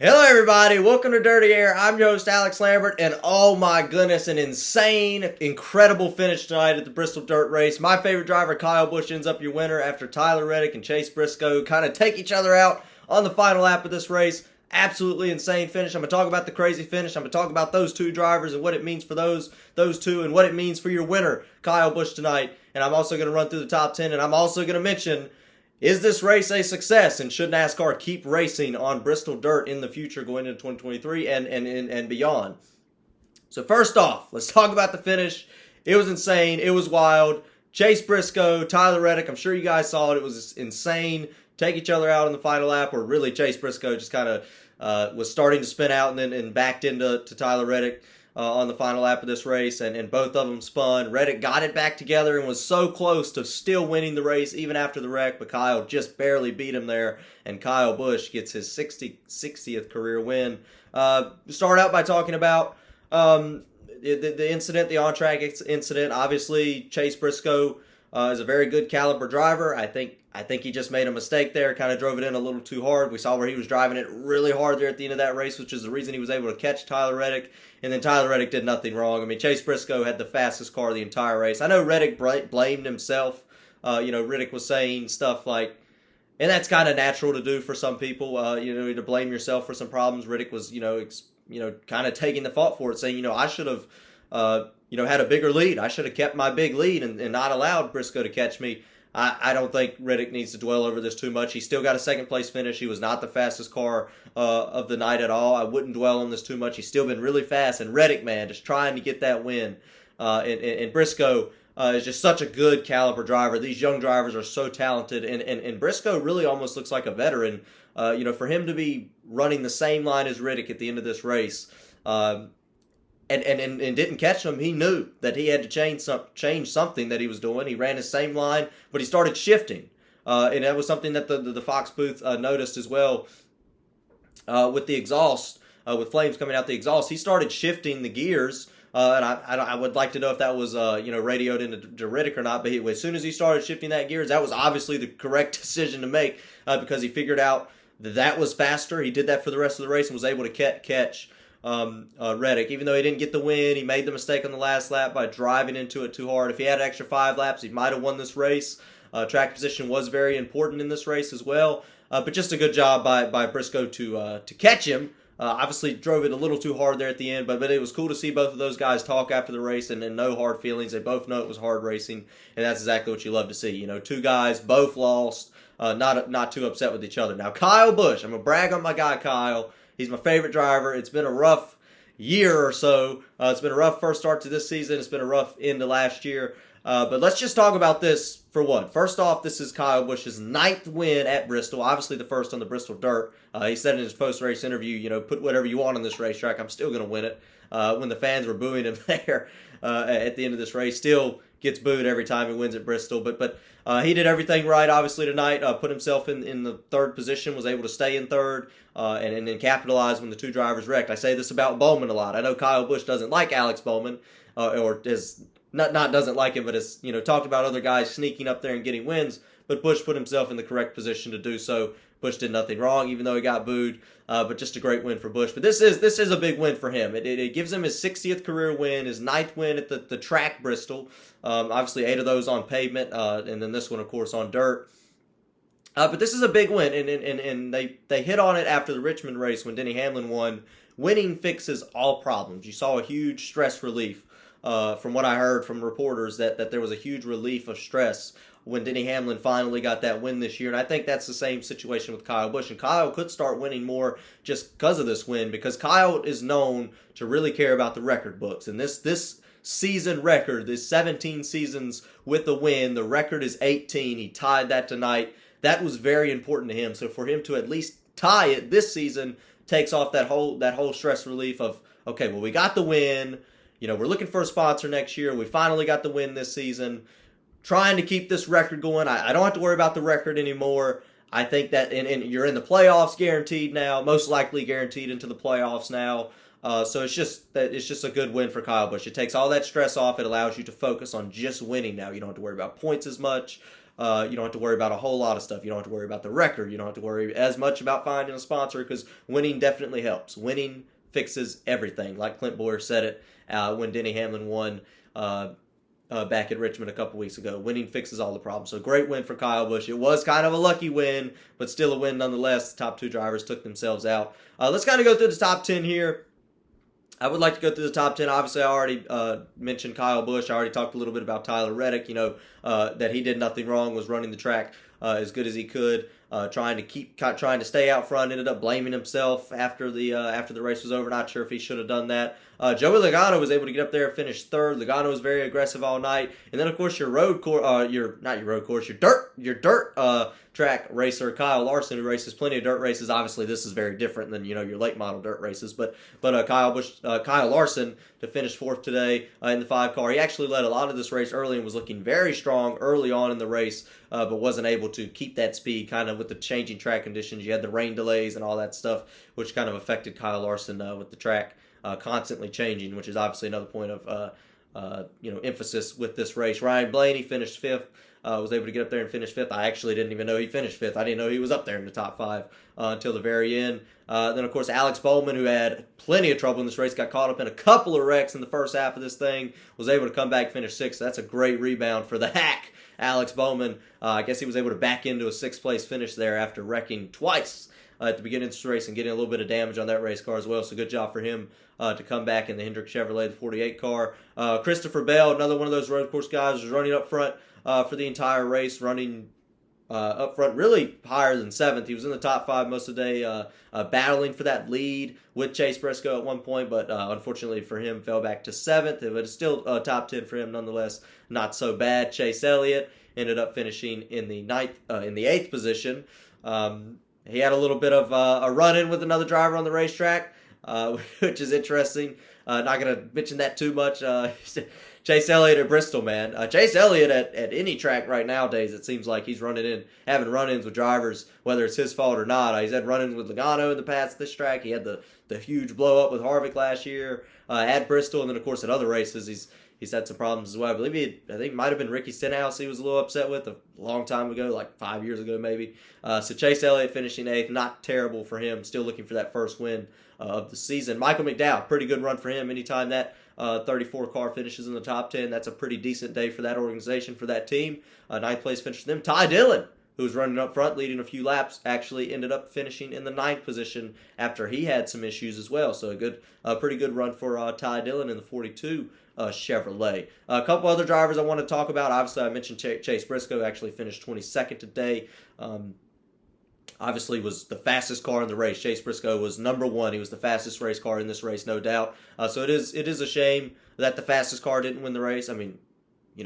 Hello everybody, welcome to Dirty Air. I'm your host Alex Lambert, and oh my goodness, an insane, incredible finish tonight at the Bristol Dirt Race. My favorite driver, Kyle Busch, ends up your winner after Tyler Reddick and Chase Briscoe kind of take each other out on the final lap of this race. Absolutely insane finish. I'm going to talk about the crazy finish. I'm going to talk about those two drivers and what it means for those two and what it means for your winner, Kyle Busch, tonight. And I'm also going to run through the top 10, and I'm also going to mention, is this race a success, and should NASCAR keep racing on Bristol Dirt in the future going into 2023 and beyond? So first off, let's talk about the finish. It was insane. It was wild. Chase Briscoe, Tyler Reddick, I'm sure you guys saw it. It was insane. Take each other out in the final lap, or really Chase Briscoe just kind of was starting to spin out and backed into Tyler Reddick on the final lap of this race, and both of them spun. Reddick got it back together and was so close to still winning the race even after the wreck, but Kyle just barely beat him there, and Kyle Busch gets his 60th career win. Start out by talking about the incident, the on-track incident. Obviously, Chase Briscoe is a very good caliber driver. I think he just made a mistake there, kind of drove it in a little too hard. We saw where he was driving it really hard there at the end of that race, which is the reason he was able to catch Tyler Reddick. And then Tyler Reddick did nothing wrong. I mean, Chase Briscoe had the fastest car the entire race. I know Reddick blamed himself. Reddick was saying stuff like, and that's kind of natural to do for some people, to blame yourself for some problems. Reddick was, kind of taking the fault for it, saying, I should have, had a bigger lead. I should have kept my big lead and not allowed Briscoe to catch me. I don't think Reddick needs to dwell over this too much. He still got a second place finish. He was not the fastest car of the night at all. I wouldn't dwell on this too much. He's still been really fast. And Reddick, man, just trying to get that win. And Briscoe is just such a good caliber driver. These young drivers are so talented. And Briscoe really almost looks like a veteran. For him to be running the same line as Reddick at the end of this race, and didn't catch him. He knew that he had to change something that he was doing. He ran his same line, but he started shifting. And that was something that the Fox booth noticed as well with the exhaust, with flames coming out the exhaust. He started shifting the gears, and I would like to know if that was radioed into Reddick or not. But as soon as he started shifting that gears, that was obviously the correct decision to make because he figured out that was faster. He did that for the rest of the race and was able to catch Reddick. Even though he didn't get the win, he made the mistake on the last lap by driving into it too hard. If he had an extra 5 laps, he might have won this race. Track position was very important in this race as well, but just a good job by Briscoe to catch him. Obviously drove it a little too hard there at the end, but it was cool to see both of those guys talk after the race and no hard feelings. They both know it was hard racing, and that's exactly what you love to see. Two guys both lost, not too upset with each other. Now Kyle Busch, I'm gonna brag on my guy Kyle. He's my favorite driver. It's been a rough year or so. It's been a rough first start to this season. It's been a rough end to last year. But let's just talk about this for one. First off, this is Kyle Busch's 9th win at Bristol. Obviously the first on the Bristol Dirt. He said in his post-race interview, put whatever you want on this racetrack. I'm still going to win it. When the fans were booing him there at the end of this race, still gets booed every time he wins at Bristol. But he did everything right, obviously, tonight. Put himself in the third position, was able to stay in third, and then capitalize when the two drivers wrecked. I say this about Bowman a lot. I know Kyle Busch doesn't like Alex Bowman, or is not doesn't like him, but has talked about other guys sneaking up there and getting wins. But Busch put himself in the correct position to do so. Busch did nothing wrong, even though he got booed. But just a great win for Busch. But this is a big win for him. It gives him his 60th career win, his 9th win at the track Bristol. Obviously 8 of those on pavement, and then this one, of course, on dirt. But this is a big win, and they hit on it after the Richmond race when Denny Hamlin won. Winning fixes all problems. You saw a huge stress relief. From what I heard from reporters, that there was a huge relief of stress when Denny Hamlin finally got that win this year. And I think that's the same situation with Kyle Busch. And Kyle could start winning more just because of this win, because Kyle is known to really care about the record books. And this season record, this 17 seasons with a win, the record is 18. He tied that tonight. That was very important to him. So for him to at least tie it this season takes off that whole stress relief of, okay, well, we got the win. We're looking for a sponsor next year. We finally got the win this season. Trying to keep this record going. I don't have to worry about the record anymore. I think that, and you're in the playoffs guaranteed now, most likely guaranteed into the playoffs now. So it's just a good win for Kyle Busch. It takes all that stress off. It allows you to focus on just winning now. You don't have to worry about points as much. You don't have to worry about a whole lot of stuff. You don't have to worry about the record. You don't have to worry as much about finding a sponsor because winning definitely helps. Winning fixes everything. Like Clint Boyer said it when Denny Hamlin won back at Richmond a couple weeks ago. Winning fixes all the problems. So great win for Kyle Busch. It was kind of a lucky win, but still a win nonetheless. The top two drivers took themselves out. Let's kind of go through the top 10 here. I would like to go through the top 10. Obviously, I already mentioned Kyle Busch. I already talked a little bit about Tyler Reddick, that he did nothing wrong, was running the track as good as he could, trying to stay out front, ended up blaming himself after the race was over. Not sure if he should have done that. Joey Logano was able to get up there and finish third. Logano was very aggressive all night. And then, of course, your dirt track racer, Kyle Larson, who races plenty of dirt races. Obviously, this is very different than, your late model dirt races. But Kyle Larson to finish fourth today in the 5 car. He actually led a lot of this race early and was looking very strong early on in the race, but wasn't able to keep that speed kind of with the changing track conditions. You had the rain delays and all that stuff, which kind of affected Kyle Larson with the track constantly changing, which is obviously another point of emphasis with this race. Ryan Blaney finished fifth. Was able to get up there and finish fifth. I actually didn't even know he finished fifth. I didn't know he was up there in the top 5 until the very end. Then, of course, Alex Bowman, who had plenty of trouble in this race, got caught up in a couple of wrecks in the first half of this thing, was able to come back, finish sixth. So that's a great rebound for the hack, Alex Bowman. I guess he was able to back into a 6th place finish there after wrecking twice at the beginning of this race and getting a little bit of damage on that race car as well. So good job for him to come back in the Hendrick Chevrolet, the 48 car. Christopher Bell, another one of those road course guys, was running up front for the entire race, running up front really higher than 7th. He was in the top 5 most of the day, battling for that lead with Chase Briscoe at one point, but unfortunately for him, fell back to 7th. But it's still top 10 for him nonetheless. Not so bad. Chase Elliott ended up finishing in the 8th position. He had a little bit of a run-in with another driver on the racetrack, which is interesting. Not going to mention that too much. Chase Elliott at Bristol, man. Chase Elliott at any track right nowadays, it seems like he's having run-ins with drivers, whether it's his fault or not. He's had run-ins with Logano in the past this track. He had the huge blow-up with Harvick last year at Bristol, and then, of course, at other races, he's had some problems as well. I think it might have been Ricky Stenhouse he was a little upset with a long time ago, like 5 years ago maybe. So Chase Elliott finishing 8th, not terrible for him. Still looking for that first win of the season. Michael McDowell, pretty good run for him. Anytime that 34 car finishes in the top 10, that's a pretty decent day for that organization, for that team. 9th place finish for them. Ty Dillon, who was running up front, leading a few laps, actually ended up finishing in the 9th position after he had some issues as well. So a pretty good run for Ty Dillon in the 42 Chevrolet. A couple other drivers I want to talk about. Obviously, I mentioned Chase Briscoe actually finished 22nd today. Obviously was the fastest car in the race. Chase Briscoe was number 1. He was the fastest race car in this race, no doubt. So it is a shame that the fastest car didn't win the race. I mean,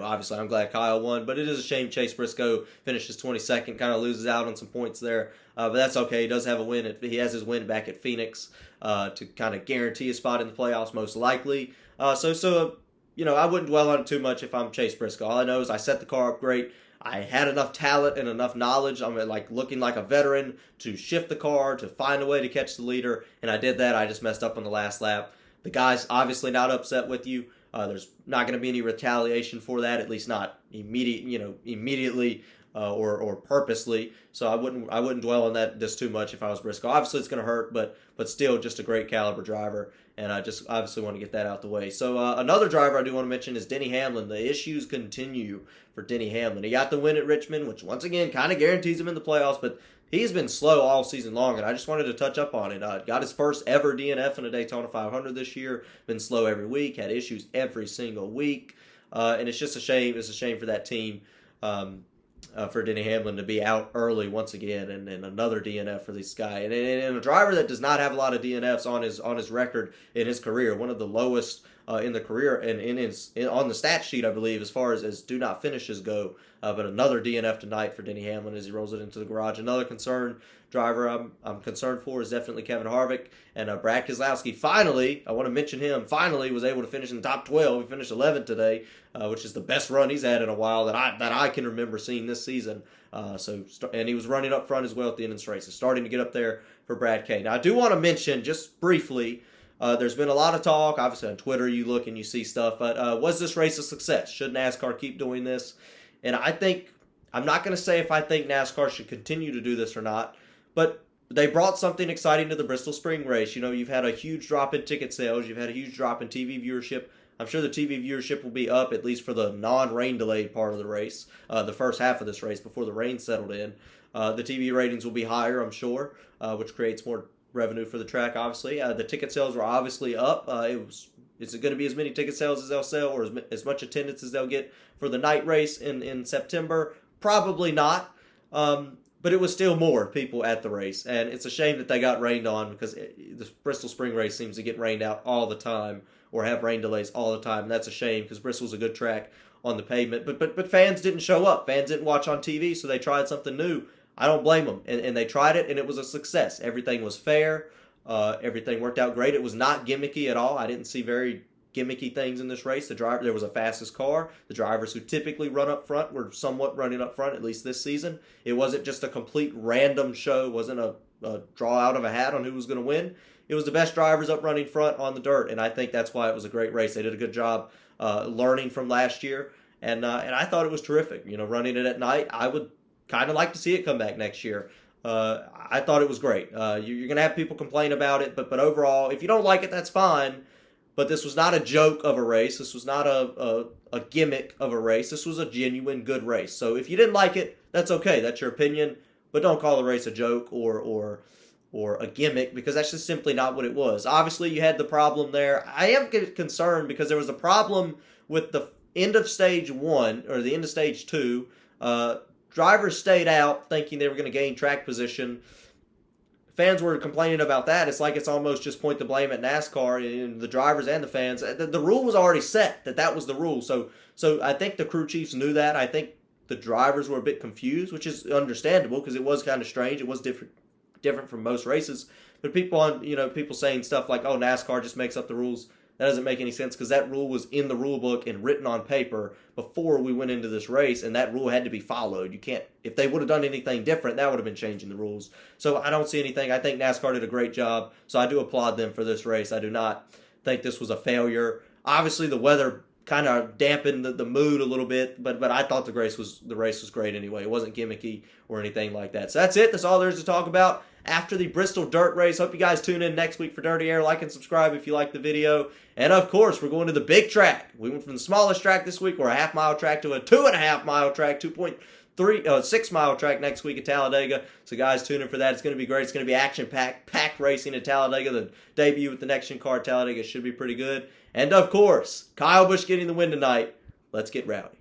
obviously I'm glad Kyle won, but it is a shame Chase Briscoe finishes 22nd, kind of loses out on some points there. But that's okay. He does have a win. He has his win back at Phoenix to kind of guarantee a spot in the playoffs, most likely. So I wouldn't dwell on it too much if I'm Chase Briscoe. All I know is I set the car up great. I had enough talent and enough knowledge. I'm looking like a veteran to shift the car, to find a way to catch the leader, and I did that. I just messed up on the last lap. The guy's obviously not upset with you. There's not going to be any retaliation for that, at least not immediately or purposely. So I wouldn't dwell on that just too much if I was Briscoe. Obviously, it's going to hurt, but still just a great caliber driver. And I just obviously want to get that out the way. So another driver I do want to mention is Denny Hamlin. The issues continue for Denny Hamlin. He got the win at Richmond, which once again kind of guarantees him in the playoffs, but he's been slow all season long, and I just wanted to touch up on it. Got his first ever DNF in a Daytona 500 this year. Been slow every week. Had issues every single week. And it's just a shame. It's a shame for that team. For Denny Hamlin to be out early once again, and another DNF for this guy, and a driver that does not have a lot of DNFs on his record in his career, one of the lowest in the career and on the stat sheet, I believe, as far as do not finishes go. But another DNF tonight for Denny Hamlin as he rolls it into the garage. Another driver I'm concerned for is definitely Kevin Harvick, and Brad Keselowski. Finally, I want to mention him. Finally, was able to finish in the top 12. He finished 11th today, which is the best run he's had in a while that I can remember seeing this season. And he was running up front as well at the end of this race. So starting to get up there for Brad K. Now I do want to mention just briefly. There's been a lot of talk. Obviously on Twitter you look and you see stuff, but was this race a success? Should NASCAR keep doing this? And I think I'm not going to say if I think NASCAR should continue to do this or not, but they brought something exciting to the Bristol Spring Race. You know, you've had a huge drop in ticket sales. You've had a huge drop in TV viewership. I'm sure the TV viewership will be up, at least for the non-rain delayed part of the race, the first half of this race before the rain settled in. The TV ratings will be higher, I'm sure, which creates more revenue for the track, obviously. The ticket sales were obviously up. Is it going to be as many ticket sales as they'll sell, or as much attendance as they'll get for the night race in September? Probably not. But it was still more people at the race. And it's a shame that they got rained on, because the Bristol Spring Race seems to get rained out all the time, or have rain delays all the time. And that's a shame, because Bristol's a good track on the pavement. But fans didn't show up. Fans didn't watch on TV, so they tried something new. I don't blame them. And they tried it, and it was a success. Everything was fair. Everything worked out great. It was not gimmicky at all. I didn't see very gimmicky things in this race. There was a fastest car. The drivers who typically run up front were somewhat running up front, at least this season. It wasn't just a complete random show. It wasn't a draw out of a hat on who was going to win. It was the best drivers up running front on the dirt, and I think that's why it was a great race. They did a good job learning from last year, and I thought it was terrific. You know, running it at night, I would kind of like to see it come back next year. I thought it was great. You're going to have people complain about it, but overall, if you don't like it, that's fine. But this was not a joke of a race. This was not a gimmick of a race. This was a genuine good race. So if you didn't like it, that's okay. That's your opinion. But don't call the race a joke or a gimmick, because that's just simply not what it was. Obviously, you had the problem there. I am concerned because there was a problem with the end of stage 1 or the end of stage 2. Drivers stayed out thinking they were going to gain track position. Fans were complaining about that. It's like it's almost just point the blame at NASCAR and the drivers and the fans. The rule was already set that was the rule. So I think the crew chiefs knew that. I think the drivers were a bit confused, which is understandable because it was kind of strange. It was different from most races. But people saying stuff like, "Oh, NASCAR just makes up the rules." That doesn't make any sense, because that rule was in the rule book and written on paper before we went into this race, and that rule had to be followed. You can't, if they would have done anything different, that would have been changing the rules. So I don't see anything. I think NASCAR did a great job, so I do applaud them for this race. I do not think this was a failure. Obviously, the weather kind of dampened the mood a little bit, but I thought the race was great anyway. It wasn't gimmicky or anything like that. So that's it. That's all there is to talk about after the Bristol Dirt Race. Hope you guys tune in next week for Dirty Air. Like and subscribe if you like the video. And of course, we're going to the big track. We went from the smallest track this week, or a half-mile track, to a 2.5-mile track, 6-mile track next week at Talladega. So guys, tune in for that. It's going to be great. It's going to be action-packed racing at Talladega. The debut with the next-gen car at Talladega should be pretty good. And of course, Kyle Busch getting the win tonight. Let's get rowdy.